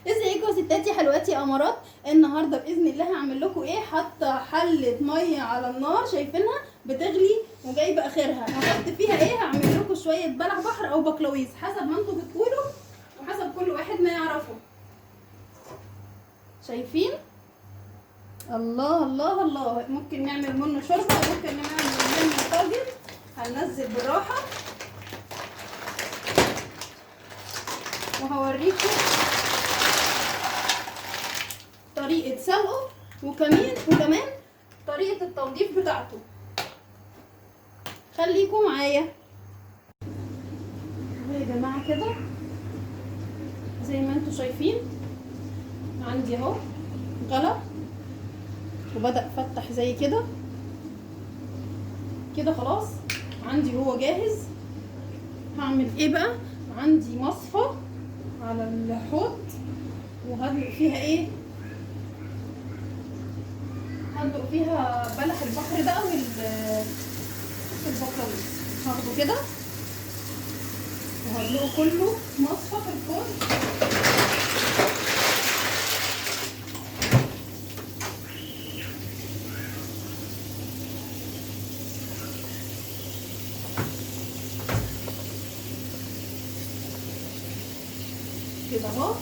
ازيكم يا ستاتي يا حلواتي يا امارات. النهارده باذن الله هعمل لكم ايه؟ حاطه حله ميه على النار شايفينها بتغلي وجايبه اخرها. هحط فيها ايه؟ هعمل لكم شويه بلح بحر او بقلاويز حسب ما انتوا بتقولوا وحسب كل واحد ما يعرفه. شايفين؟ الله الله الله. ممكن نعمل منه شوربه وممكن نعمل منه طاجن. هننزل بالراحه وهوريكم طريقة سلقه وكمان طريقة التنظيف بتاعته. خليكم معايا يا جماعة كده. زي ما انتوا شايفين عندي اهو غلى وبدأ فتح زي كده كده. خلاص عندي هو جاهز. هعمل ايه بقى؟ عندي مصفى على الحوض وهدلق فيها ايه؟ هندق فيها بلح البحر ده والبقلاويز. هاخده كده وهدلقه كله مصفى في الفرن. كده اهو.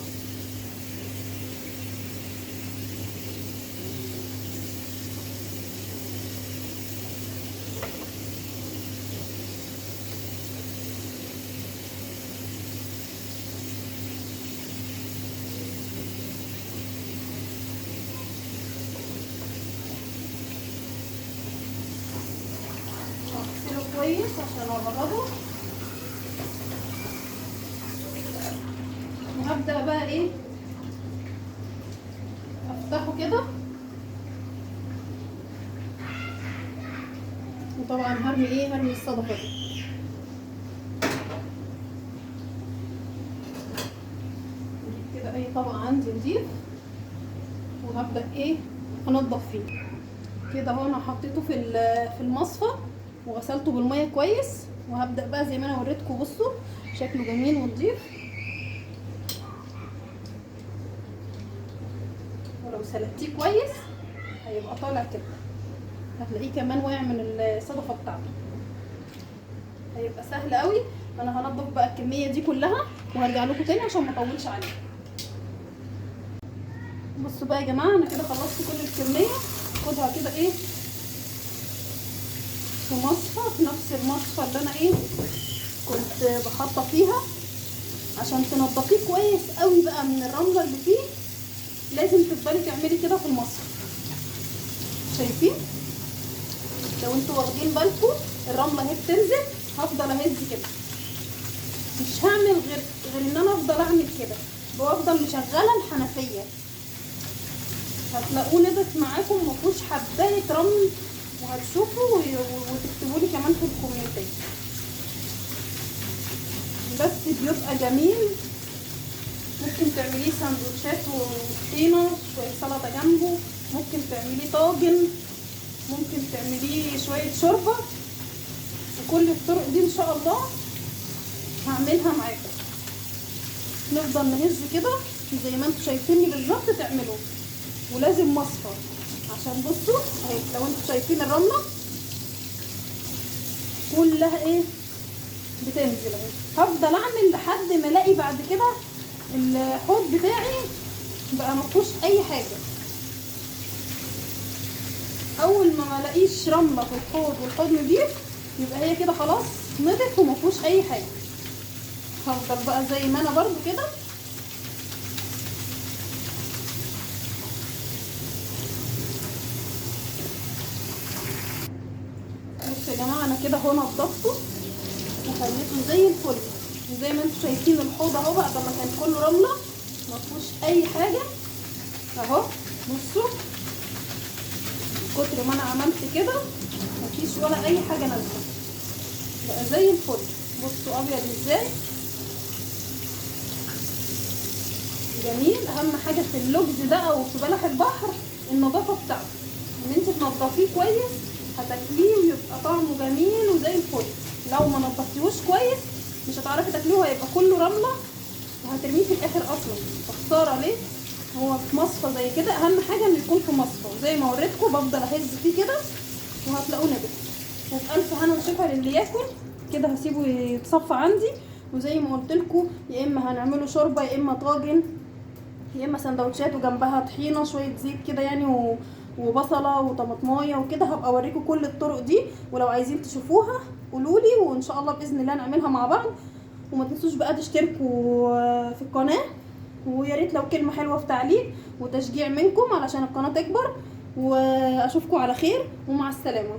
هغسله كويس عشان ابرده وهبدأ بقى ايه؟ افتحه كده وطبعا هرمي الصدفة دي. كده اي طبق عندي نضيف وهبدأ ايه؟ انضف فيه كده. اهو انا حطيته في المصفى وغسلته بالميه كويس وهبدأ بقى زي ما انا وريتكم. بصوا شكله جميل ونضيف. ولو سلقتيه كويس هيبقى طالع كده. هتلاقيه كمان واقع من الصدفه بتاعته. هيبقى سهل قوي. انا هنضف بقى الكميه دي كلها وهرجع لكم تاني عشان ما اطولش عليكم. بصوا بقى يا جماعه، انا كده خلصت كل الكميه. خدها كده ايه في مصفى، في نفس المصفى اللي انا ايه كنت بحطه فيها عشان تنضفيه كويس قوي بقى من الرمله اللي فيه. لازم تفضلي تعملي كده في المصفى. شايفين؟ لو انتوا واخدين بالكم الرمله اهي بتنزل. هفضل اهز كده، مش هعمل غير ان انا افضل اعمل كده وافضل مشغله الحنفيه. هتلاقوه نضف معاكم مفيهوش حبايه رمل. وهتشوفوا وتكتبوا لي كمان في الكومنتات. بس بيبقى جميل. ممكن تعمليه سندوتشات وطحينه شويه سلطه جنبه. ممكن تعمليه طاجن. ممكن تعمليه شويه شوربه. وكل الطرق دي ان شاء الله هعملها معاكم. نفضل نهز كده زي ما انتوا شايفيني بالظبط تعملوه. ولازم مصفى عشان بصوا اهي. لو انتوا شايفين الرمله كلها ايه بتنزل اهي. هفضل اعمل لحد ما الاقي بعد كده الحوض بتاعي بقى مفيهوش اي حاجه. اول ما الاقيش رمله في الحوض والحوض نضيف يبقى هي كده خلاص نضف ومفيهوش اي حاجه. هفضل بقى زي ما انا برضو كده. بصوا يا جماعه انا كده اهو نضفته وخليته زي الفل. وزي ما انتوا شايفين الحوض اهو بعد ما كان كله رمله مفيهوش اي حاجه اهو. بصوا كتر ما انا عملت كده مفيش ولا اي حاجه نازله. بقى زي الفل. بصوا ابيض ازاي جميل. اهم حاجه في اللوجز ده او في بلح البحر النظافه بتاعته. ان انت تنضفيه كويس هتاكليه ويبقى طعمه جميل وزي الفل. لو ما نضفتيهوش كويس مش هتعرفي تاكليه، هيبقى كله رمله وهترميه في الاخر اصلا. خساره ليه، هو في مصفى زي كده، اهم حاجه انه يكون في مصفى، وزي ما وريتكم بفضل اهز فيه كده وهتلاقوه نبت. وفي الف هنا وشفا للي ياكل كده. هسيبه يتصفى عندي، وزي ما قلت لكم يا اما هنعمله شوربه، يا اما طاجن، يا اما سندوتشات وجنبها طحينه شويه زيت كده يعني وبصله وطماطمايه وكده. هبقى اوريكم كل الطرق دي، ولو عايزين تشوفوها قولوا لي، وان شاء الله باذن الله نعملها مع بعض. وما تنسوش بقى تشتركوا في القناه، ويا ريت لو كلمه حلوه في تعليق وتشجيع منكم علشان القناه تكبر. واشوفكم على خير، ومع السلامه.